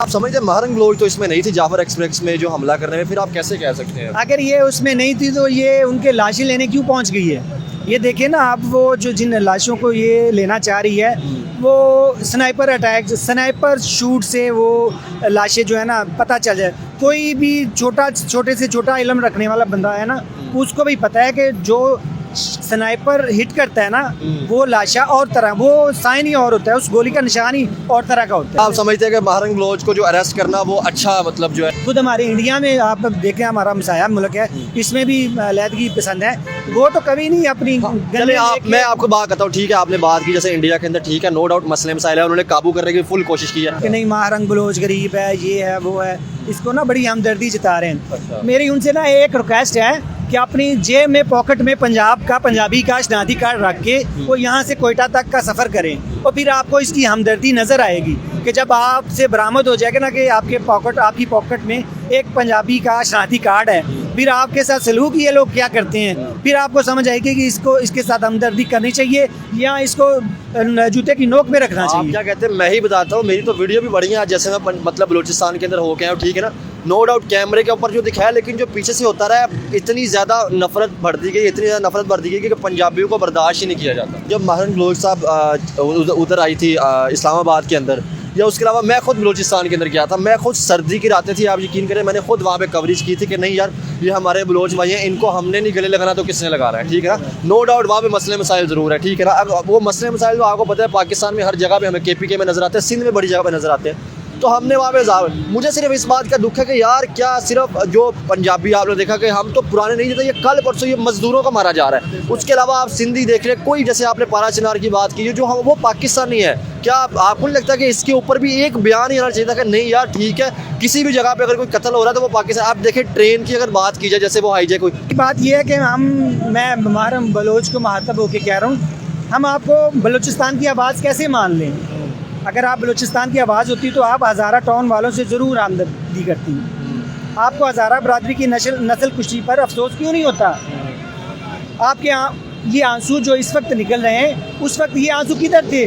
आप समझते हैं महरंग बलोच तो इसमें नहीं थी जाफर एक्सप्रेस में जो हमला करने में, फिर आप कैसे कह सकते हैं? अगर ये उसमें नहीं थी तो ये उनके लाशें लेने क्यों पहुंच गई है? ये देखिए ना आप, वो जो जिन लाशों को ये लेना चाह रही है वो स्नाइपर अटैक, स्नाइपर शूट से वो लाशें जो है ना पता चल जाए। कोई भी छोटे से छोटा इल्म रखने वाला बंदा है ना, उसको भी पता है कि जो स्नाइपर हिट करता है ना वो लाशा और तरह, वो साइन ही और होता है, उस गोली का निशान ही और तरह का होता है। आप समझते हैं कि महरंग बलोच को जो अरेस्ट करना वो अच्छा मतलब जो है? खुद हमारे इंडिया में आप देखें, हमारा हमसाया मुल्क है, इसमें भी अलहदगी पसंद है, वो तो कभी नहीं अपनी चले मैं आपको बात करता हूँ, ठीक है आपने बात की जैसे इंडिया के अंदर, ठीक है नो डाउट मसले मसाइल है, उन्होंने काबू करने की फुल कोशिश की है कि नहीं महरंग बलोच गरीब है, ये है वो है, इसको ना बड़ी हमदर्दी जता रहे हैं। अच्छा। मेरी उनसे ना एक रिक्वेस्ट है कि अपनी जेब में पॉकेट में पंजाबी का शनाख्ती कार्ड रख के वो यहाँ से कोयटा तक का सफ़र करें, और फिर आपको इसकी हमदर्दी नज़र आएगी कि जब आपसे बरामद हो जाएगा ना कि आपकी पॉकेट में एक पंजाबी का शनाख्ती कार्ड है, फिर आपके साथ सलूक ये लोग क्या करते हैं, फिर आपको समझ आएगी कि इसके साथ हमदर्दी करनी चाहिए या इसको जूते की नोक में रखना चाहिए। आप क्या कहते हैं, मैं ही बताता हूँ, मेरी तो वीडियो भी बढ़िया है, जैसे मैं मतलब बलूचिस्तान के अंदर होके आया हूँ, ठीक है ना, नो डाउट कैमरे के ऊपर जो दिखाया, लेकिन जो पीछे से होता रहा इतनी ज़्यादा नफरत बढ़ दी गई कि पंजाबियों को बर्दाश्त ही नहीं किया जाता। जब महरंग बलोच साहब उधर आई थी इस्लामाबाद के अंदर, या उसके अलावा मैं खुद बलूचिस्तान के अंदर गया था, मैं खुद सर्दी की रातें थी, आप यकीन करें मैंने खुद वहाँ पे कवरेज की थी कि नहीं यार ये हमारे बलोच भाई हैं, इनको हमने नहीं गले लगाना तो किसने लगा रहा है, ठीक है ना। नो डाउट वहाँ पे मसले मसाइल ज़रूर है, ठीक है ना। अब वो मसले मसाइल तो आपको पता है पाकिस्तान में हर जगह पे हमें KPK में नज़र आते हैं, सिंध में बड़ी जगह पे नज़र आते हैं, तो हमने वहाँ पे मुझे सिर्फ इस बात का दुख है कि यार क्या सिर्फ जो पंजाबी आपने देखा कि हम तो पुराने नहीं थे, ये कल परसों ये मजदूरों को मारा जा रहा है। उसके अलावा आप सिंधी देख रहे, कोई जैसे आपने पारा चिनार की बात की जो हम वो पाकिस्तानी है, क्या आपको नहीं लगता कि इसके ऊपर भी एक बयान ही आना चाहिए था कि नहीं यार ठीक है किसी भी जगह पे अगर कोई कत्ल हो रहा है तो वो पाकिस्तान। आप देखें ट्रेन की अगर बात की जाए, जैसे वो हाईजैक हुई, बात यह है कि मैं महरंग बलोच को मुखातब होकर कह रहा हूँ, हम आपको बलूचिस्तान की आवाज़ कैसे मान लें? अगर आप बलूचिस्तान की आवाज़ होती तो आप हज़ारा टाउन वालों से ज़रूर आमदनी करती। आपको हज़ारा बरादरी की नस्ल कुशी पर अफसोस क्यों नहीं होता? आपके ये आंसू जो इस वक्त निकल रहे हैं, उस वक्त ये आंसू किधर थे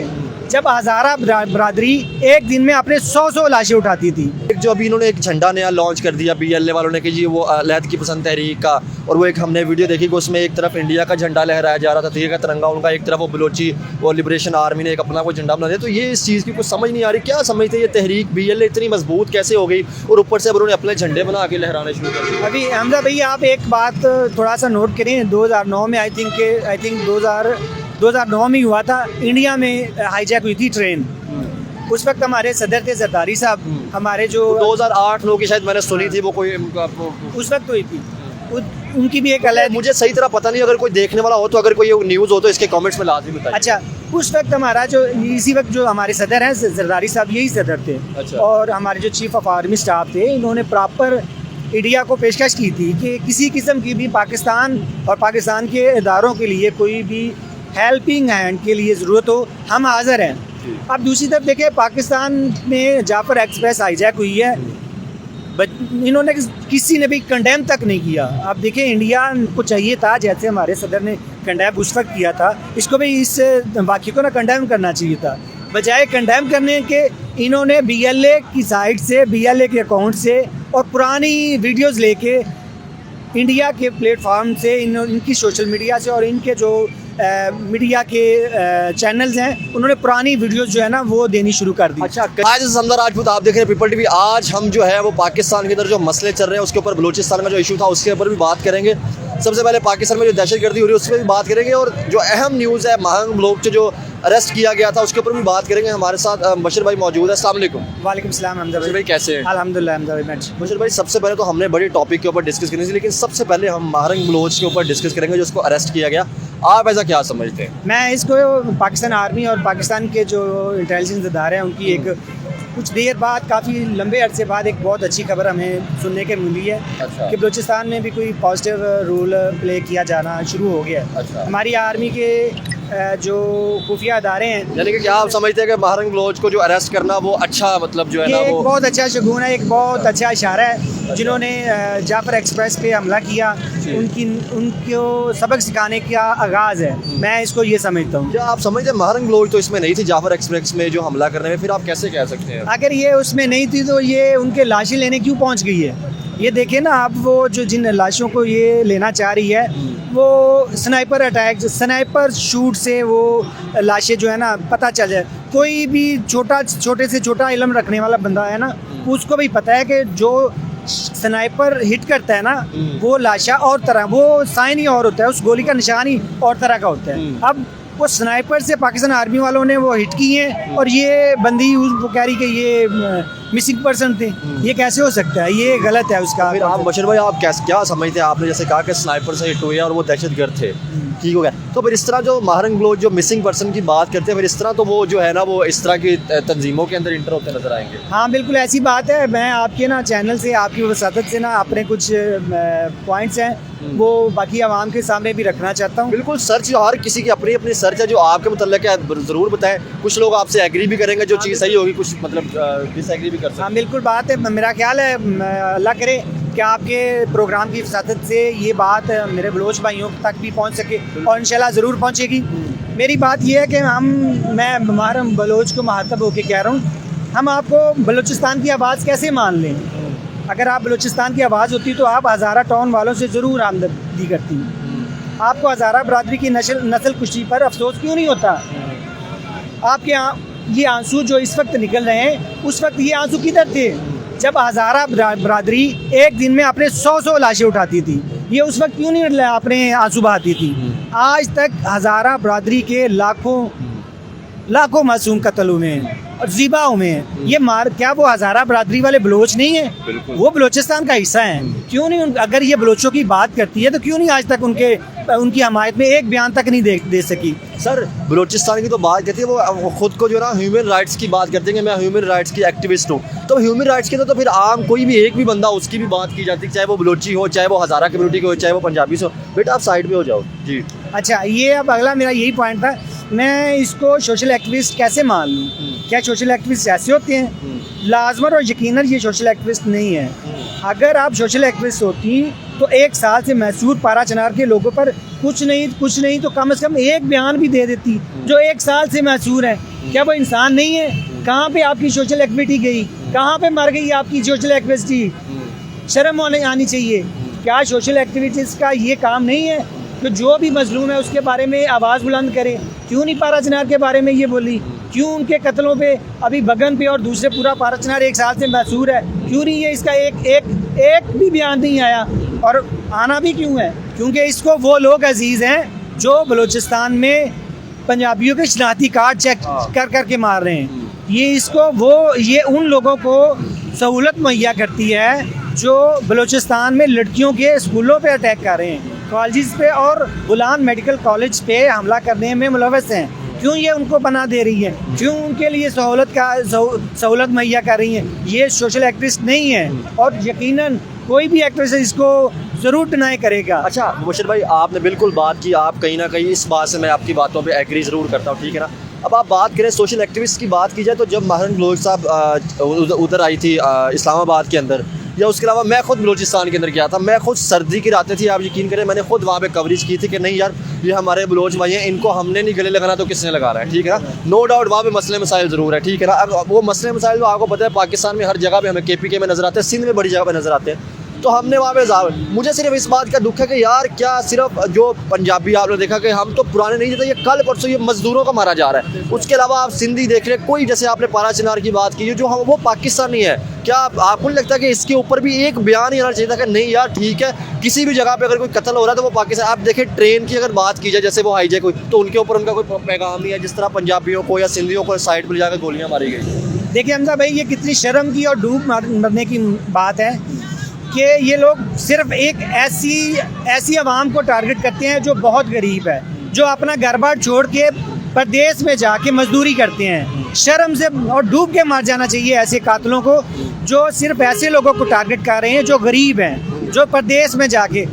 जब हज़ारा बरादरी एक दिन में अपने 100 लाशें उठाती थी? एक जो अभी इन्होंने एक झंडा नया लॉन्च कर दिया BLA वालों ने कि जी वो लहद की पसंद तहरीक का, और वो एक हमने वीडियो देखी कि उसमें एक तरफ इंडिया का झंडा लहराया जा रहा था, ठीक है, तिरंगा उनका, एक तरफ वो बलोची वो लिबरेशन आर्मी ने एक अपना कोई झंडा बना दिया। तो ये इस चीज़ की कुछ समझ नहीं आ रही, क्या समझते ये तहरीक BLA इतनी मजबूत कैसे हो गई, और ऊपर से अब उन्होंने अपने झंडे बना के लहराने शुरू कर दिए। अभी हमजा भैया आप एक बात थोड़ा सा नोट करें, 2009 में आई थिंक 2009 में हुआ था, इंडिया में हाईजैक हुई थी ट्रेन। उस वक्त हमारे सदर थे जरदारी साहब, हमारे जो 2008-9 की शायद मैंने सुनी थी वो कोई उस वक्त हुई थी, उनकी भी एक अलग, मुझे सही तरह पता नहीं, अगर कोई देखने वाला हो तो अगर कोई न्यूज़ हो तो इसके कमेंट्स में लाजमी बताइए। अच्छा, उस वक्त हमारा जो इसी वक्त जो हमारे सदर हैं जरदारी साहब, यही सदर थे। अच्छा। और हमारे जो चीफ ऑफ आर्मी स्टाफ थे, इन्होंने प्रॉपर इंडिया को पेशकश की थी कि किसी किस्म की भी पाकिस्तान और पाकिस्तान के इदारों के लिए कोई भी हेल्पिंग हैंड के लिए ज़रूरत हो, हम हाज़िर हैं। अब दूसरी तरफ देखें, पाकिस्तान में जाफर एक्सप्रेस हाईजैक हुई है, इन्होंने किसी ने भी कंडेम तक नहीं किया। अब देखें इंडिया को चाहिए था, जैसे हमारे सदर ने कंडेम उस वक्त किया था, इसको भी इस वाक़े को ना कंडेम करना चाहिए था। बजाय कंडेम करने के इन्होंने BLA की साइट से, BLA के अकाउंट से और पुरानी वीडियोस लेके इंडिया के प्लेटफॉर्म से, इनकी सोशल मीडिया से और इनके जो मीडिया के चैनल्स हैं, उन्होंने पुरानी वीडियोस जो है ना वो देनी शुरू कर दी। अच्छा, आज समदा राजपूत आप देख रहे हैं पीपल TV। आज हम जो है वो पाकिस्तान के अंदर जो मसले चल रहे हैं उसके ऊपर, बलूचिस्तान का जो इशू था उसके ऊपर भी बात करेंगे। सबसे पहले पाकिस्तान में जो दहशतगर्दी हो रही है उस पर भी बात करेंगे, और जो अहम न्यूज़ है महरंग बलोच जो अरेस्ट किया गया था उसके ऊपर भी बात करेंगे। हमारे साथ बशीर भाई मौजूद है। अस्सलाम वालेकुम। वालेकुम सलाम हमजा बशीर भाई कैसे हैं? अल्हम्दुलिल्लाह हमजा भाई। बशीर भाई सबसे पहले तो हमने बड़ी टॉपिक के ऊपर डिस्कस करनी थी, लेकिन सबसे पहले हम महरंग बलोच के ऊपर डिस्कस करेंगे जो उसको अरेस्ट किया गया। आप ऐसा क्या समझते हैं? मैं इसको पाकिस्तान आर्मी और पाकिस्तान के जो इंटेलिजेंस इदारे हैं उनकी एक कुछ देर बाद, काफ़ी लंबे अरसे बाद एक बहुत अच्छी खबर हमें सुनने के मिली है। अच्छा। कि बलूचिस्तान में भी कोई पॉजिटिव रोल प्ले किया जाना शुरू हो गया है। अच्छा। हमारी आर्मी के जो खुफिया अदारे हैं, यानी कि क्या आप समझते हैं कि महरंग बलोच को जो अरेस्ट करना वो अच्छा मतलब जो है ये ना एक वो बहुत अच्छा शगुन है, एक बहुत अच्छा इशारा है। जिन्होंने जाफर एक्सप्रेस पे हमला किया, उनको सबक सिखाने का आगाज़ है, मैं इसको ये समझता हूँ। क्या आप समझते हैं महरंग बलोच तो इसमें नहीं थी जाफर एक्सप्रेस में जो हमला करने में, फिर आप कैसे कह सकते हैं? अगर ये उसमें नहीं थी तो ये उनके लाशें लेने क्यों पहुँच गई है? ये देखिए ना आप, वो जो जिन लाशों को ये लेना चाह रही है, वो स्नाइपर अटैक, स्नाइपर शूट से वो लाशें जो है ना पता चल जाए। कोई भी छोटे से छोटा इल्म रखने वाला बंदा है ना, उसको भी पता है कि जो स्नाइपर हिट करता है ना, वो लाशा और तरह, वो साइन ही और होता है, उस गोली का निशान ही और तरह का होता है। अब वो स्नाइपर से पाकिस्तान आर्मी वालों ने वो हिट की हैं और ये बंदी वो कह रही कि ये मिसिंग पर्सन थे। ये कैसे हो सकता है? ये गलत है उसका। फिर आप बशीर भाई आप क्या समझते हैं? आपने जैसे कहा कि स्नाइपर से हिट हुए और वो दहशतगर्द थे, ठीक हो गया, तो फिर इस तरह जो महरंग बलोच जो मिसिंग पर्सन की बात करते हैं, फिर इस तरह तो वो जो है ना वो इस तरह की तंजीमों के अंदर इंटर होते नजर आएंगे। हाँ बिल्कुल ऐसी बात है। मैं आपके ना चैनल से, आपकी वसादत से ना अपने कुछ पॉइंट्स हैं वो बाकी आवाम के सामने भी रखना चाहता हूँ। बिल्कुल, सर्च हर किसी की अपनी अपनी सर्च है जो आपके मुतल्लिक़ है, ज़रूर बताएं। कुछ लोग आपसे एग्री भी करेंगे जो चीज़ सही होगी, कुछ मतलब डिसएग्री भी कर सकते हैं। हाँ बिल्कुल बात है। मेरा ख्याल है अल्लाह करे कि आपके प्रोग्राम की वसादत से ये बात मेरे बलोच भाइयों तक भी पहुँच सके और इंशाल्लाह ज़रूर पहुँचेगी। मेरी बात ये है कि मैं महरंग बलोच को मुखातब होकर कह रहा हूँ, हम आपको बलूचिस्तान की आवाज़ कैसे मान लें? अगर आप बलूचिस्तान की आवाज़ होती तो आप हज़ारा टाउन वालों से ज़रूर आमदनी करती। आपको हज़ारा बरादरी की नस्ल कुशी पर अफसोस क्यों नहीं होता? आपके ये आंसू जो इस वक्त निकल रहे हैं, उस वक्त ये आंसू किधर थे जब हज़ारा बरादरी एक दिन में अपने 100 लाशें उठाती थी? ये उस वक्त क्यों नहीं अपने आंसू बहाती थी? आज तक हज़ारा बरादरी के लाखों मासूम कत्ल हुए हैं और ज़िबा हुए हैं। ये क्या वो हज़ारा बरादरी वाले बलोच नहीं है? वो बलूचिस्तान का हिस्सा हैं। क्यों नहीं? अगर ये बलोचों की बात करती है तो क्यों नहीं आज तक उनकी हमायत में एक बयान तक नहीं दे सकी? सर बलूचिस्तान की तो बात करती है, वो खुद को जो ना ह्यूमन राइट्स की बात करते हैं कि मैं ह्यूमन राइट्स की एक्टिविस्ट हूँ। तो ह्यूमन राइट्स की तो फिर आम कोई भी एक भी बंदा उसकी भी बात की जाती है, चाहे वो बलोची हो, चाहे वो हज़ारा कम्युनिटी के हो, चाहे वो पंजाबी से हो। बेटा आप साइड पे हो जाओ जी। अच्छा, ये अब अगला मेरा यही पॉइंट था, मैं इसको सोशल एक्टिविस्ट कैसे मान लूँ? क्या सोशल एक्टिविस्ट ऐसे होते हैं? लाजमन और यकीनन ये सोशल एक्टिविस्ट नहीं है। अगर आप सोशल एक्टिविस्ट होती तो 1 साल से मैसूर पारा चनार के लोगों पर कुछ नहीं तो कम से कम एक बयान भी दे देती। जो 1 साल से मैसूर है, क्या वो इंसान नहीं है? कहाँ पे आपकी सोशल एक्टिविटी गई? कहाँ पे मर गई आपकी सोशल एक्टिविटी? शर्म आनी चाहिए। क्या सोशल एक्टिविटीज़ का ये काम नहीं है कि जो भी मजलूम है उसके बारे में आवाज़ बुलंद करे? क्यों नहीं पारा चनार के बारे में ये बोली? क्यों उनके कत्लों पे, अभी बगन पे और दूसरे पूरा पारा चनार 1 साल से मैसूर है, क्यों नहीं ये इसका एक भी बयान नहीं आया? और आना भी क्यों है? क्योंकि इसको वो लोग अजीज़ हैं जो बलूचिस्तान में पंजाबियों के शनाख्ती कार्ड चेक कर के मार रहे हैं। ये उन लोगों को सहूलत मुहैया करती है जो बलूचिस्तान में लड़कियों के स्कूलों पे अटैक कर रहे हैं, कॉलेज पे और गुलान मेडिकल कॉलेज पे हमला करने में मुलव्वस हैं। क्यों ये उनको बना दे रही है? क्यों उनके लिए सहूलत मुहैया कर रही हैं? ये सोशल एक्टिविस्ट नहीं है और यकीनन कोई भी एक्टिविस्ट इसको ज़रूर डिनाई करेगा। अच्छा मुबशर भाई, आपने बिल्कुल बात की, आप कहीं ना कहीं इस बात से मैं आपकी बातों पे एग्री ज़रूर करता हूँ, ठीक है ना। अब आप बात करें सोशल एक्टिविस्ट की बात की जाए तो जब महरंग बलोच साहब उधर आई थी इस्लामाबाद के अंदर, या उसके अलावा मैं खुद बलूचिस्तान के अंदर गया था, मैं खुद सर्दी की रातें थी, आप यकीन करें मैंने खुद वहाँ पे कवरेज की थी कि नहीं यार ये हमारे बलोच भाई हैं, इनको हमने नहीं गले लगाना तो किसने लगा रहा है, ठीक है ना। नो डाउट वहाँ पे मसले मसाइल ज़रूर है, ठीक है ना। अब वो मसले मसाइल तो आपको पता है पाकिस्तान में हर जगह पे हमें KPK में नज़र आते हैं, सिंध में बड़ी जगह पे नज़र आते हैं। तो हमने वहाँ पे मुझे सिर्फ इस बात का दुख है कि यार क्या सिर्फ जो पंजाबी आपने देखा कि हम तो पुराने नहीं थे, ये कल परसों ये मजदूरों को मारा जा रहा है। उसके अलावा आप सिंधी देख रहे, कोई जैसे आपने पारा चिनार की बात की जो वो पाकिस्तानी है, क्या आपको नहीं लगता कि इसके ऊपर भी एक बयान ही आना चाहिए था कि नहीं यार ठीक है, किसी भी जगह पे अगर कोई कत्ल हो रहा है तो वो पाकिस्तान। आप देखें ट्रेन की अगर बात की जाए, जैसे वो हाईजैक हुई तो उनके ऊपर उनका कोई पैगाम नहीं है, जिस तरह पंजाबियों को या सिंधियों को साइड पर जाकर गोलियाँ मारी गई। देखिए हमजा भाई, ये कितनी शर्म की और डूब मरने की बात है कि ये लोग सिर्फ एक ऐसी आवाम को टारगेट करते हैं जो बहुत गरीब है, जो अपना घर बार छोड़ के प्रदेश में जाके मजदूरी करते हैं। शर्म से और डूब के मार जाना चाहिए ऐसे कातलों को जो सिर्फ ऐसे लोगों को टारगेट कर रहे हैं जो गरीब हैं, जो प्रदेश में जाके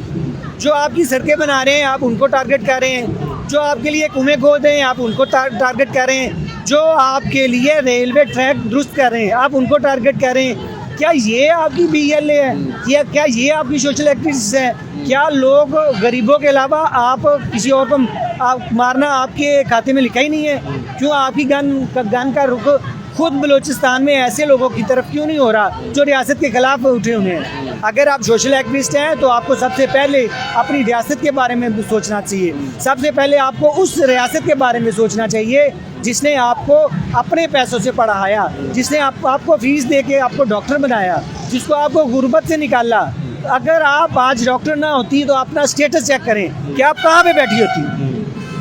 जो आपकी सड़कें बना रहे हैं, आप उनको टारगेट कर रहे हैं। जो आपके लिए कुएं खोद रहे हैं आप उनको टारगेट कर रहे हैं, जो आपके लिए रेलवे ट्रैक दुरुस्त कर रहे हैं आप उनको टारगेट कर रहे हैं। क्या ये आपकी BLA है या क्या ये आपकी सोशल एक्टिविस्ट है? क्या लोग गरीबों के अलावा आप किसी और को आप मारना आपके खाते में लिखा ही नहीं है? क्यों आपकी गन का रुख खुद बलूचिस्तान में ऐसे लोगों की तरफ क्यों नहीं हो रहा जो रियासत के खिलाफ उठे हुए हैं? अगर आप सोशल एक्टिविस्ट हैं तो आपको सबसे पहले अपनी रियासत के बारे में सोचना चाहिए। सबसे पहले आपको उस रियासत के बारे में सोचना चाहिए जिसने आपको अपने पैसों से पढ़ाया, जिसने आपको फीस दे के आपको डॉक्टर बनाया, जिसको आपको गुर्बत से निकाला। अगर आप आज डॉक्टर ना होती तो अपना स्टेटस चेक करें कि आप कहाँ पे बैठी होती।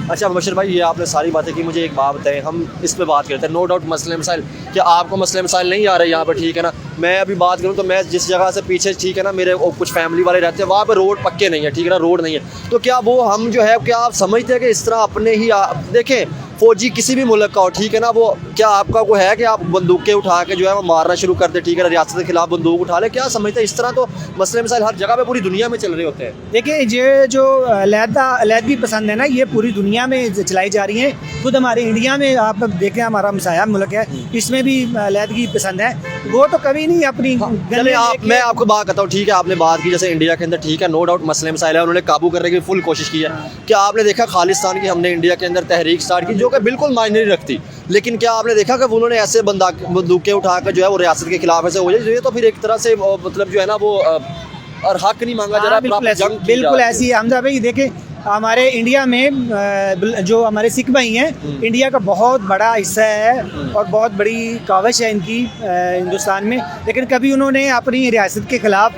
अच्छा मुबशर भाई, ये आपने सारी बातें की, मुझे एक बात बताएं, हम इस पे बात करते हैं। नो डाउट मसले मसाइल, क्या आपको मसले मसाइल नहीं आ रहे यहाँ पे? ठीक है ना, मैं अभी बात करूँ तो मैं जिस जगह से पीछे, ठीक है ना, मेरे कुछ फैमिली वाले रहते हैं, वहाँ पे रोड पक्के नहीं है, ठीक है ना, रोड नहीं है। तो क्या वो हम जो है, क्या आप समझते हैं कि इस तरह अपने ही देखें फौजी किसी भी मुल्क का हो, ठीक है ना, वो क्या आपका को है कि आप बंदूकें उठा के जो है वो मारना शुरू कर दे, ठीक है ना, रियासत के खिलाफ बंदूक उठा ले? क्या समझते हैं इस तरह? तो मसले मसाइल हर जगह पे पूरी दुनिया में चल रहे होते हैं। देखिए, ये जो अलहदगी पसंद है ना, ये पूरी दुनिया में चलाई जा रही है। खुद हमारे इंडिया में आप देखें, हमारा हमसाया मुल्क है, इसमें भी अलहदगी पसंद है। वो तो कभी नहीं अपनी चले मैं आपको बात करता हूँ, ठीक है, आपने बात की जैसे इंडिया के अंदर, ठीक है, नो डाउट मसले मसाइल है, उन्होंने काबू करने की फुल कोशिश की है। क्या आपने देखा खालिस्तान की हमने इंडिया के अंदर तहरीक स्टार्ट की, जो कि बिल्कुल मायने नहीं रखती, लेकिन क्या आपने देखा कि उन्होंने ऐसे बंदूकें उठा कर जो है वो रियासत के खिलाफ ऐसे हो जाए? ये तो फिर एक तरह से मतलब जो है ना वो और हक नहीं मांगा जा रहा, बिल्कुल ऐसी है। हमजा भाई देखें, हमारे इंडिया में जो हमारे सिख भाई हैं, इंडिया का बहुत बड़ा हिस्सा है और बहुत बड़ी काविश है इनकी हिंदुस्तान में, लेकिन कभी उन्होंने अपनी रियासत के खिलाफ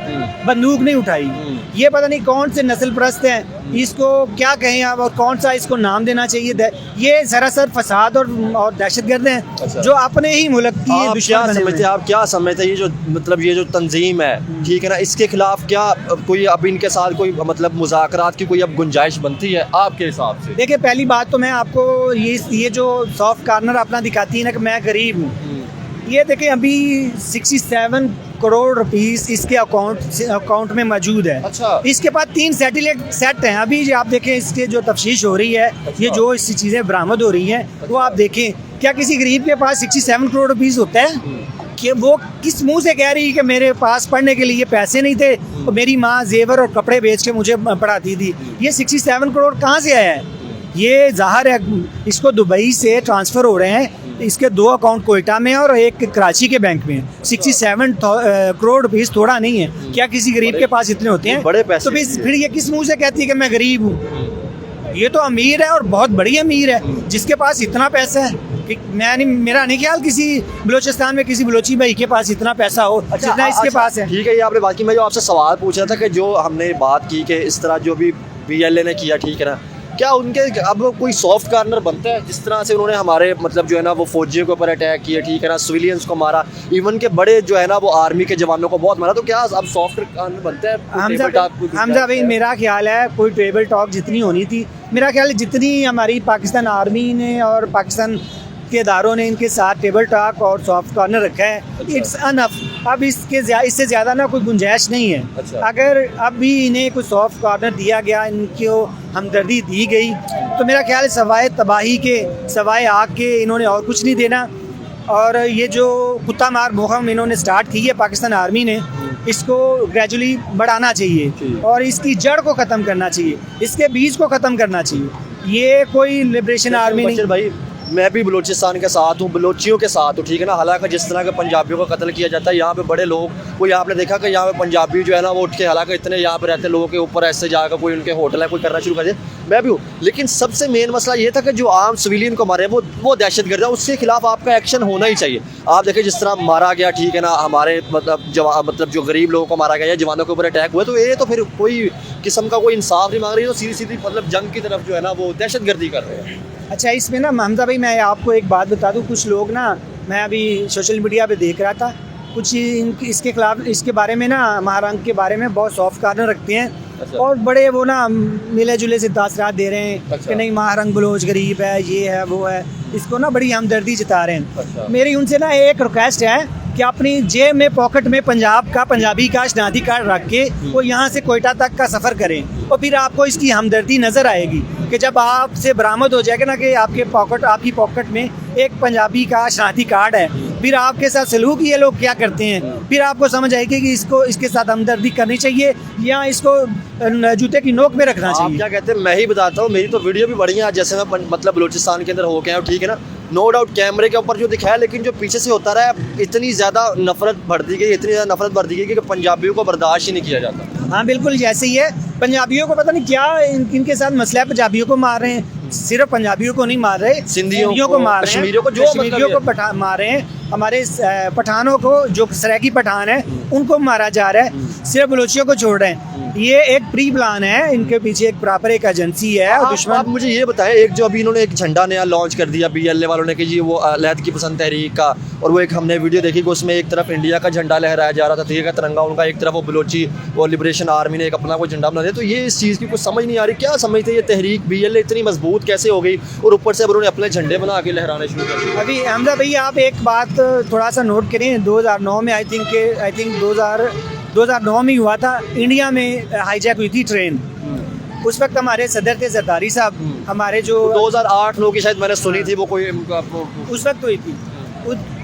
बंदूक नहीं उठाई। ये पता नहीं कौन से नस्ल परस्त हैं, इसको क्या कहें आप और कौन सा इसको नाम देना चाहिए। ये सरासर फसाद और दहशतगर्द हैं। अच्छा। जो अपने ही मुल्क की दुश्मन समझते हैं। आप क्या समझते हैं ये जो मतलब ये जो तंजीम है, ठीक है ना, इसके खिलाफ क्या कोई अब इनके साथ कोई मतलब मुज़ाकरात की कोई अब गुंजाइश बनती है आपके हिसाब से? देखिए, पहली बात तो मैं आपको ये जो सॉफ्ट कॉर्नर अपना दिखाती है ना कि मैं गरीब हूँ, ये देखें अभी 67 करोड़ रुपीस इसके अकाउंट में मौजूद है। अच्छा। इसके पास 3 सैटेलाइट सेट हैं। अभी आप देखें इसके जो तफ्तीश हो रही है। अच्छा। ये जो इसकी चीज़ें बरामद हो रही हैं। अच्छा। वो आप देखें, क्या किसी गरीब के पास 67 करोड़ रुपीस होता है? कि वो किस मुंह से कह रही है कि मेरे पास पढ़ने के लिए पैसे नहीं थे और मेरी माँ जेवर और कपड़े बेच के मुझे पढ़ाती थी? ये 67 करोड़ कहाँ से आया है? ये ज़ाहिर है इसको दुबई से ट्रांसफ़र हो रहे हैं। इसके 2 अकाउंट कोयटा में और एक कराची के बैंक में। 67 करोड़ रुपीस थोड़ा नहीं है। क्या किसी गरीब के पास इतने होते हैं? बड़े पैसे। तो फिर ये किस मुंह से कहती है कि मैं गरीब हूँ? ये तो अमीर है और बहुत बड़ी अमीर है जिसके पास इतना पैसा है कि मेरा नहीं ख्याल किसी बलूचिस्तान में किसी बलोची भाई के पास इतना पैसा हो जितना इसके पास है। ठीक है, ये आपने बात की। मैं जो आपसे सवाल पूछ रहा था कि जो हमने बात की कि इस तरह जो भी BLA ने किया, ठीक है ना, क्या उनके अब कोई सॉफ्ट कॉर्नर बनता है? जिस तरह से उन्होंने हमारे मतलब जो है ना वो फौजियों के ऊपर अटैक किया, ठीक है ना, सिविलियंस को मारा, इवन के बड़े जो है ना वो आर्मी के जवानों को बहुत मारा, तो क्या अब सॉफ्ट कॉर्नर बनता है? हमजा भाई, मेरा ख्याल है कोई टेबल टॉक जितनी होनी थी, मेरा ख्याल है जितनी हमारी पाकिस्तान आर्मी ने और पाकिस्तान के इदारों ने इनके साथ टेबल टॉक और सॉफ्ट कॉर्नर रखा है, इट्स अनफ। अब इससे ज़्यादा ना कोई गुंजाइश नहीं है। अच्छा। अगर अब भी इन्हें कोई सॉफ्ट कॉर्नर दिया गया, इनको हमदर्दी दी गई, तो मेरा ख्याल है सवाए तबाही के, सवाए आग के इन्होंने और कुछ नहीं देना। और ये जो कुत्ता मार मुहिम इन्होंने स्टार्ट की है पाकिस्तान आर्मी ने, इसको ग्रेजुअली बढ़ाना चाहिए और इसकी जड़ को ख़त्म करना चाहिए, इसके बीज को ख़त्म करना चाहिए। ये कोई लिबरेशन आर्मी नहीं। भाई, मैं भी बलूचिस्तान के साथ हूँ, बलोचियों के साथ हूँ, ठीक है ना। हालांकि जिस तरह के पंजाबियों का कत्ल किया जाता है, यहाँ पे बड़े लोग, कोई आपने देखा कि यहाँ पे पंजाबी जो है ना वो उठ के, हालांकि इतने यहाँ पे रहते हैं, लोगों के ऊपर ऐसे जाकर कोई उनके होटल है कोई करना शुरू कर दे, मैं भी हूँ। लेकिन सबसे मेन मसला ये था कि जो आम सिविलियन को मारे वो दहशतगर्द है, उसके खिलाफ आपका एक्शन होना ही चाहिए। आप देखें जिस तरह मारा गया, ठीक है ना, हमारे मतलब जो गरीब लोगों को मारा गया, जवानों के ऊपर अटैक हुआ, तो ये तो फिर कोई किस्म का कोई इंसाफ नहीं मांग रही, तो सीधी सीधी मतलब जंग की तरफ जो है ना वो दहशतगर्दी कर रहे हैं। अच्छा, इसमें ना हमजा भाई मैं आपको एक बात बता दूं, कुछ लोग ना, मैं अभी सोशल मीडिया पे देख रहा था, कुछ इसके खिलाफ, इसके बारे में ना, महारंग के बारे में बहुत सॉफ्ट कॉर्नर रखते हैं। अच्छा। और बड़े वो ना मिले जुले से तासरात दे रहे हैं। अच्छा। कि नहीं महारंग बलोच गरीब है, ये है वो है, इसको ना बड़ी हमदर्दी जता रहे हैं। अच्छा। मेरी उनसे ना एक रिक्वेस्ट है कि अपनी जेब में पॉकेट में पंजाबी का शनाख्ती कार्ड रख के वो यहाँ से कोयटा तक का सफ़र करें और फिर आपको इसकी हमदर्दी नज़र आएगी कि जब आपसे बरामद हो जाएगा ना कि आपकी पॉकेट में एक पंजाबी का शनाख्ती कार्ड है, फिर आपके साथ सलूक ये लोग क्या करते हैं, फिर आपको समझ आएगी कि इसके साथ हमदर्दी करनी चाहिए या इसको जूते की नोक में रखना चाहिए। आप क्या कहते हैं, मैं ही बताता हूँ, मेरी तो वीडियो भी बढ़िया है। जैसे मैं मतलब बलूचिस्तान के अंदर हो गया हूँ, ठीक है ना, नो डाउट कैमरे के ऊपर जो दिखाया, लेकिन जो पीछे से होता रहा इतनी ज़्यादा नफरत भर दी गई, इतनी ज़्यादा नफरत भर दी गई कि पंजाबियों को बर्दाश्त ही नहीं किया जाता। हाँ बिल्कुल, जैसे ही है पंजाबियों को पता नहीं क्या इनके साथ मसला है, पंजाबियों को मार रहे हैं, सिर्फ पंजाबियों को नहीं मार रहे, सिंधियों को मार रहे हैं, कश्मीरियों को मार रहे हैं, हमारे पठानों को जो सराइकी पठान है उनको मारा जा रहा है, सिर्फ बलोचियों को छोड़ रहे हैं। ये एक प्री प्लान है, इनके पीछे एक प्रॉपर एक एजेंसी है। और दुश्मन, आप मुझे ये बताएं, एक जो अभी इन्होंने एक झंडा नया लॉन्च कर दिया BLA वालों ने कि जी वो लहद की पसंद तहरीक का, और वो एक हमने वीडियो देखी कि उसमें एक तरफ इंडिया का झंडा लहराया जा रहा था, ठीक है, तिरंगा उनका, एक तरफ वो बलोची वो लिबरेशन आर्मी ने एक अपना कोई झंडा बना दिया। तो ये इस चीज़ की कुछ समझ नहीं आ रही, क्या समझते ये तहरीक BLA इतनी मजबूत कैसे हो गई, और ऊपर से अब उन्होंने अपने झंडे बना के लहराने शुरू कर दिए। अभी हमजा भाई आप एक बात थोड़ा सा नोट करें, 2009 में आई थिंक 2009 में हुआ था, इंडिया में हाईजैक हुई थी ट्रेन। उस वक्त हमारे सदर थे जरदारी साहब, हमारे जो 2008-9 की शायद मैंने सुनी थी, वो कोई उस वक्त हुई थी,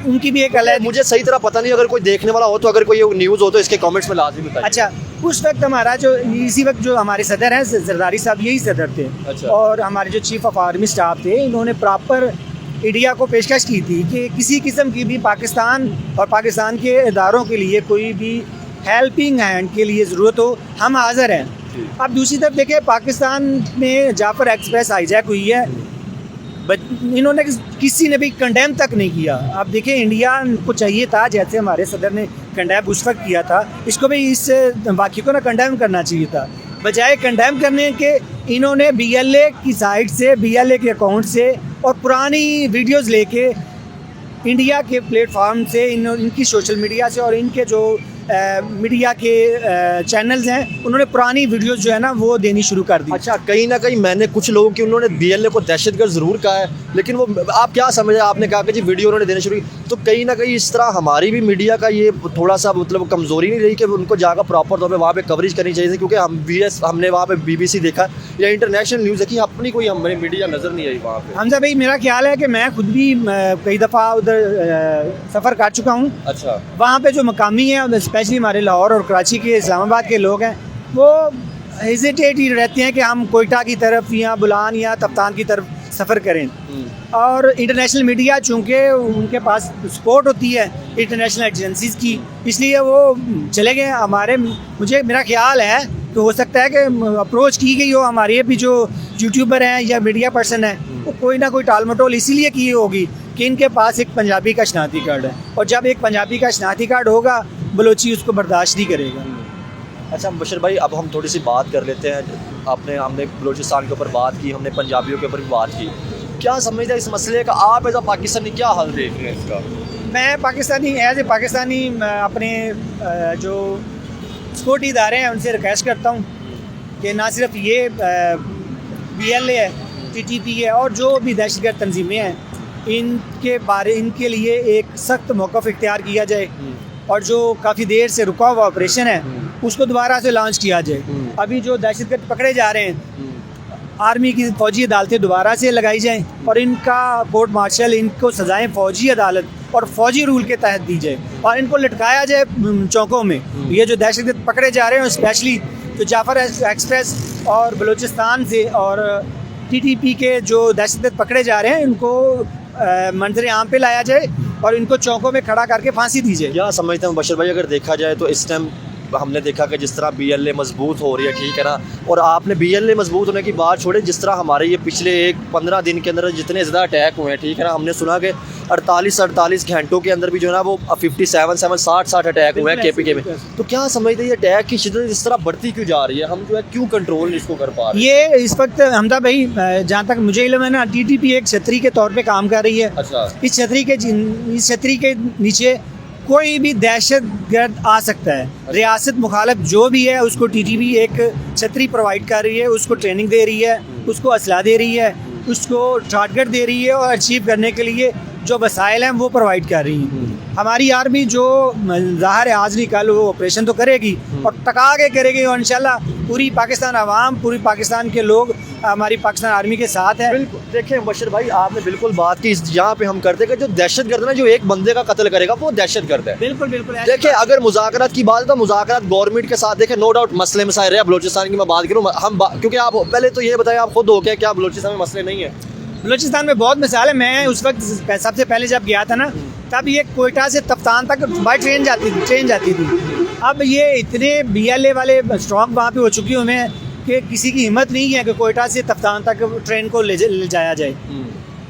उनकी भी एक अलग, मुझे सही तरह पता नहीं, अगर कोई देखने वाला हो तो अगर कोई न्यूज़ हो तो इसके कमेंट्स में लाजमी बताइए। अच्छा, उस वक्त हमारा जो इसी वक्त जो हमारे सदर हैं जरदारी साहब, यही सदर थे। अच्छा। और हमारे जो चीफ ऑफ आर्मी स्टाफ थे, इन्होंने प्रॉपर इंडिया को पेशकश की थी कि किसी किस्म की भी पाकिस्तान और पाकिस्तान के इदारों के लिए कोई भी हेल्पिंग हैंड के लिए ज़रूरत हो, हम हाज़िर हैं। अब दूसरी तरफ देखें, पाकिस्तान में जाफर एक्सप्रेस हाईजैक हुई है, इन्होंने किसी ने भी कंडेम तक नहीं किया। अब देखें, इंडिया को चाहिए था, जैसे हमारे सदर ने कंडेम उस वक्त किया था, इसको भी इस वाक़े को ना कंडेम करना चाहिए था। बजाय कंडेम करने के इन्होंने BLA की साइट से, BLA के अकाउंट से और पुरानी वीडियोस लेके इंडिया के प्लेटफॉर्म से, इनकी सोशल मीडिया से और इनके जो मीडिया के चैनल्स हैं, उन्होंने पुरानी वीडियोस जो है ना वो देनी शुरू कर दी। अच्छा, कहीं ना कहीं मैंने कुछ लोगों की, उन्होंने BLA को दहशतगर्द ज़रूर कहा है, लेकिन वो आप क्या समझे, आपने कहा कि जी वीडियो उन्होंने देने शुरू की, तो कहीं ना कहीं इस तरह हमारी भी मीडिया का ये थोड़ा सा मतलब कमज़ोरी नहीं रही कि उनको जाकर प्रॉपर तौर पर वहाँ पर कवरेज करनी चाहिए थी, क्योंकि हमने वहाँ पर BBC देखा या इंटरनेशनल न्यूज़ देखी, अपनी कोई हमारी मीडिया नज़र नहीं आई वहाँ पर। हमजा भाई, मेरा ख्याल है कि मैं खुद भी कई दफ़ा उधर सफ़र कर चुका हूँ। अच्छा, वहाँ पे जो मकामी हैं, स्पेशली हमारे लाहौर और कराची के, इस्लामाबाद के लोग हैं, वो हेजिटेट ही रहते हैं कि हम कोयटा की तरफ या बुलान या तफ्तान की तरफ सफ़र करें। और इंटरनेशनल मीडिया चूँकि उनके पास सपोर्ट होती है इंटरनेशनल एजेंसीज़ की, इसलिए वो चले गए। मेरा ख्याल है कि हो सकता है कि अप्रोच की गई हो, हमारे भी जो यूट्यूबर हैं या मीडिया पर्सन हैं, वो कोई ना कोई टाल मटोल इसीलिए की होगी कि इनके पास एक पंजाबी का शनाख्ती कार्ड है, और जब एक पंजाबी का शनाख्ती कार्ड होगा, बलोची उसको बर्दाश्त नहीं करेगा। अच्छा बशर भाई, अब हम थोड़ी सी बात कर लेते हैं। हमने बलूचिस्तान के ऊपर बात की, हमने पंजाबियों के ऊपर भी बात की, क्या समझते हैं इस मसले का, आप एज अ पाकिस्तानी क्या हल देख रहे हैं इसका? मैं पाकिस्तानी एज ए पाकिस्तानी अपने जो सिक्योरिटी इदारे हैं उनसे रिक्वेस्ट करता हूँ कि ना सिर्फ ये BLA है, TTP है, और जो भी दहशतगर्द तंजीमें हैं, इनके लिए एक सख्त मौक़िफ़ इख्तियार किया जाए, और जो काफ़ी देर से रुका हुआ ऑपरेशन है उसको दोबारा से लॉन्च किया जाए। अभी जो दहशतगर्द पकड़े जा रहे हैं, आर्मी की फ़ौजी अदालतें दोबारा से लगाई जाएं और इनका कोर्ट मार्शल, इनको सज़ाएं फ़ौजी अदालत और फ़ौजी रूल के तहत दी जाए, और इनको लटकाया जाए चौकों में। ये जो दहशतगर्द पकड़े जा रहे हैं, स्पेशली जो जाफर एक्सप्रेस और बलूचिस्तान से और TTP के जो दहशतगर्द पकड़े जा रहे हैं, इनको मंजर आम पे लाया जाए और इनको चौकों में खड़ा करके फांसी दी जाए। क्या समझते हैं बशर भाई, अगर देखा जाए तो इस टाइम हमने देखा कि जिस तरह BLA मजबूत हो रही है, ठीक है ना, और आपने BLA मजबूत होने की बात छोड़े, जिस तरह हमारे ये पिछले 15 दिन के अंदर जितने ज़्यादा अटैक हुए हैं, ठीक है ना, हमने सुना कि 48 घंटों के अंदर भी जो है ना वो 60 अटैक हुए हैं KPK में। तो क्या समझते हैं ये अटैक की शिद्दत इस तरह बढ़ती क्यों जा रही है, हम जो है क्यों कंट्रोल इसको कर पा रहे हैं? ये इस वक्त हमदा भाई, जहाँ तक मुझे इल्म है ना, TTP एक छतरी के तौर पर काम कर रही है। अच्छा, इस छतरी के नीचे कोई भी दहशतगर्द आ सकता है। रियासत मुखालफ जो भी है उसको TTP एक छतरी प्रोवाइड कर रही है, उसको ट्रेनिंग दे रही है, उसको असला दे रही है, उसको टारगेट दे रही है, और अचीव करने के लिए जो वसाइल हैं वो प्रोवाइड कर रही हैं। हमारी आर्मी जो ज़ाहिर है आज नहीं कल वो ऑपरेशन तो करेगी और टका के करेगी और इंशाल्लाह पूरी पाकिस्तान आवाम, पूरी पाकिस्तान के लोग हमारी पाकिस्तान आर्मी के साथ है। बिल्कुल, देखिए मुबशर भाई आपने बिल्कुल बात की, यहाँ पे हम करते हैं कि जो दहशत गर्द है ना, जो एक बंदे का कत्ल करेगा वो दहशत गर्द है। बिल्कुल बिल्कुल। देखिए अगर मुज़ाकरात की बात है तो मुज़ाकरात गवर्नमेंट के साथ देखें, नो डाउट मसले मसाइल रहे। बलोचिस्तान की मैं बात करूँ क्योंकि आप पहले तो ये बताएं आप खुद हो क्या बलोचिस्तान में मसले नहीं है? बलूचिस्तान में बहुत मिसाल है। मैं उस वक्त सबसे पहले जब गया था ना, तब ये कोयटा से तफ्तान तक बाई ट्रेन जाती थी। अब ये इतने BLA वाले स्ट्रॉन्ग वहाँ पे हो चुकी हमें कि किसी की हिम्मत नहीं है कि कोयटा से तफ्तान तक ट्रेन को ले जाया जाए।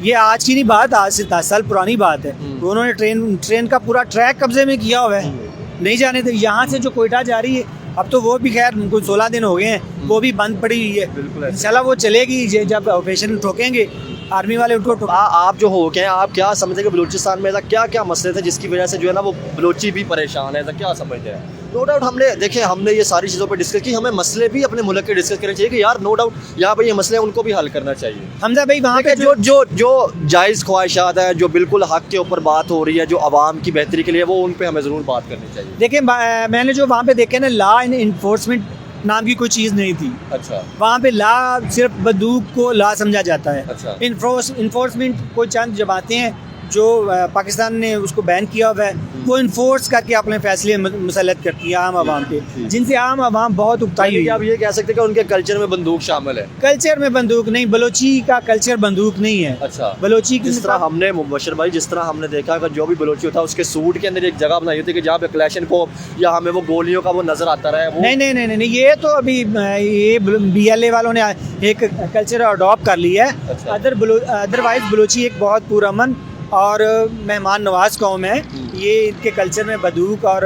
ये आज की नहीं बात, आज से 10 साल पुरानी बात है। तो उन्होंने ट्रेन का पूरा ट्रैक कब्जे में किया हुआ है, नहीं जाने थे। यहाँ से जो कोयटा जा रही है, अब तो वो भी खैर कुछ 16 दिन हो गए हैं, वो भी बंद पड़ी हुई है। इंशाल्लाह वो चलेगी जब ऑपरेशन ठोकेंगे आर्मी वाले उनको। आप जो हो क्या आप क्या समझते हैं कि बलूचिस्तान में ऐसा क्या क्या मसले थे जिसकी वजह से जो है ना वो बलोची भी परेशान है, ऐसा क्या समझते हैं? नो डाउट हमने ये सारी चीज़ों पर डिस्कस की, हमें मसले भी अपने मुल्क के डिस्कस करने चाहिए कि यार नो डाउट यहाँ पे ये मसले हैं उनको भी हल करना चाहिए। हमजा भाई वहाँ पे जो जायज़ ख्वाहिशात है, जो बिल्कुल हक के ऊपर बात हो रही है, जो आवाम की बेहतरी के लिए, वो उन पर हमें ज़रूर बात करनी चाहिए। देखिए मैंने जो वहाँ पे देखे ना, लॉ एंड इन्फोर्समेंट नाम की कोई चीज़ नहीं थी। अच्छा। वहाँ पे लॉ सिर्फ बंदूक को लॉ समझा जाता है। अच्छा। इन्फोर्समेंट कोई चंद जमातें हैं जो पाकिस्तान ने उसको बैन किया हुआ है, वो इन्फोर्स करके अपने फैसले मुसल्लत करती है आम आवाम पे, जिनसे आम आवाम बहुत उकताई हुई है। आप ये कह सकते हैं कि उनके कल्चर में बंदूक शामिल है? कल्चर में बंदूक नहीं, बलोची का कल्चर बंदूक नहीं है। अच्छा। बलोची की जिस तरह हमने मुबशर भाई जिस तरह हमने देखा कि जो भी बलोची होता है उसके सूट के अंदर एक जगह बनाई होती है कि जहाँ पे क्लैशन को या हमें वो गोलियों का वो नजर आता रहा है। वो नहीं, ये तो अभी ये BLA वालों ने एक कल्चर अडॉप्ट कर लिया है। अच्छा। अदरवाइज बलोची एक बहुत पुरअमन और मेहमान नवाज कौम है। ये इनके कल्चर में बंदूक और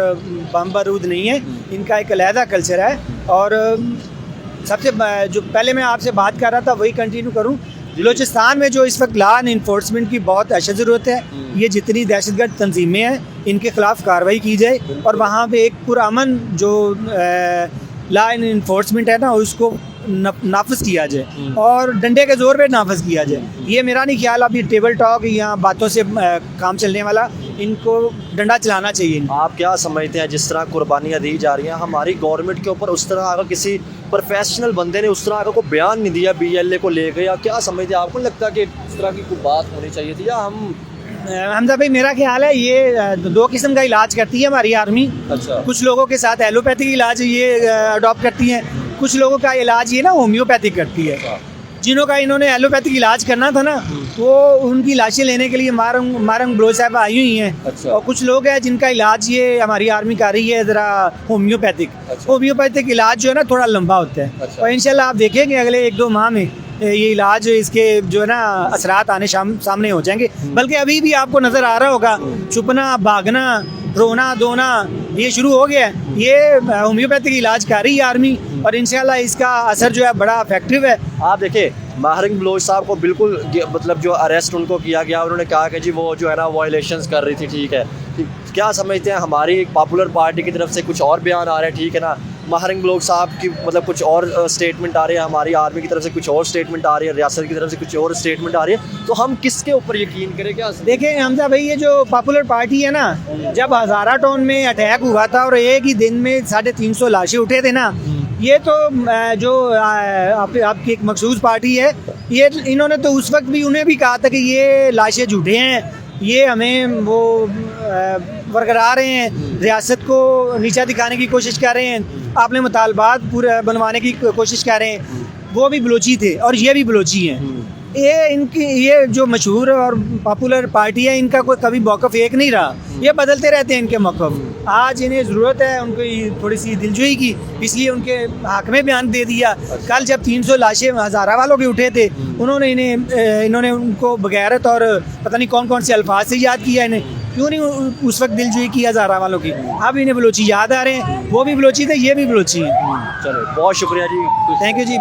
बम बारूद नहीं है, इनका एक अलहदा कल्चर है। और सबसे जो पहले मैं आपसे बात कर रहा था वही कंटिन्यू करूं, बलूचिस्तान में जो इस वक्त लॉ एंड इन्फोर्समेंट की बहुत अशद ज़रूरत है। ये जितनी दहशतगर्द तंजीमें हैं इनके ख़िलाफ़ कार्रवाई की जाए और वहाँ पे एक पुरअमन जो लॉ एंड इन्फोर्समेंट है ना उसको नाफिज किया जाए और डंडे के जोर पे नाफिज किया जाए। ये मेरा नहीं ख्याल, अब ये टेबल टॉक या बातों से काम चलने वाला, इनको डंडा चलाना चाहिए। आप क्या समझते हैं जिस तरह कुर्बानियाँ दी जा रही हैं हमारी गवर्नमेंट के ऊपर, उस तरह अगर किसी प्रोफेशनल बंदे ने उस तरह का कोई बयान नहीं दिया BLA को लेकर, या क्या समझते हैं? आपको लगता है कि इस तरह की कोई बात होनी चाहिए थी? या हमजा भाई मेरा ख्याल है ये 2 किस्म का इलाज करती है हमारी आर्मी। अच्छा। कुछ लोगों के साथ एलोपैथिक इलाज ये अडॉप्ट करती हैं, कुछ लोगों का इलाज ये ना होम्योपैथिक करती है। जिन्हों का इन्होंने एलोपैथिक इलाज करना था ना, वो उनकी लाशें लेने के लिए मारंग बलोच साहब आई हुई हैं। अच्छा। और कुछ लोग हैं जिनका इलाज ये हमारी आर्मी कर रही है ज़रा होम्योपैथिक। अच्छा। होम्योपैथिक इलाज जो है ना थोड़ा लंबा होता है। अच्छा। और इंशाल्लाह आप देखेंगे अगले 1-2 माह में ये इलाज इसके जो है ना असरात आने सामने हो जाएंगे। बल्कि अभी भी आपको नज़र आ रहा होगा छुपना, भागना, रोना धोना ये शुरू हो गया है। ये होम्योपैथिक इलाज कर रही है आर्मी और इंशाल्लाह इसका असर जो है बड़ा इफेक्टिव है। आप देखिए माहरिंग बलोच साहब को बिल्कुल मतलब जो अरेस्ट उनको किया गया, उन्होंने कहा कि जी वो जो है ना वायलेशंस कर रही थी, ठीक है। क्या समझते हैं हमारी एक पॉपुलर पार्टी की तरफ से कुछ और बयान आ रहे हैं, ठीक है ना, माहरिंग बलोच साहब की मतलब कुछ और स्टेटमेंट आ रही है, हमारी आर्मी की तरफ से कुछ और स्टेटमेंट आ रही है, रियासत की तरफ से कुछ और स्टेटमेंट आ रही है, तो हम किसके ऊपर यकीन करें? क्या देखें हमजा भाई, ये जो पॉपुलर पार्टी है ना, जब हज़ारा टाउन में अटैक हुआ था और एक ही दिन में 350 लाशें उठे थे ना, ये तो जो आपकी एक मखसूस पार्टी है, ये इन्होंने तो उस वक्त भी उन्हें भी कहा था कि ये लाशें झूठे हैं, ये हमें वो बरकरार रहे हैं, रियासत को नीचा दिखाने की कोशिश कर रहे हैं, आपने मुतालबात पूरे बनवाने की कोशिश कर रहे हैं। वो भी बलोची थे और ये भी बलोची हैं। ये जो मशहूर और पॉपुलर पार्टी है, इनका कोई कभी मौक़िफ़ एक नहीं रहा, ये बदलते रहते हैं इनके मौक़िफ़। आज इन्हें ज़रूरत है उनको थोड़ी सी दिलजोई की, इसलिए उनके हक़ में बयान दे दिया। कल जब 300 लाशें हज़ारा वालों के उठे थे, इन्होंने उनको बगैरत और पता नहीं कौन कौन से अल्फाज से याद किया, इन्हें क्यों नहीं उस वक्त दिलजोई की हज़ारा वालों की। अब इन्हें बलोची याद आ रहे हैं, वो भी बलोची थे, ये भी बलोची हैं। चलो बहुत शुक्रिया जी, थैंक यू जी।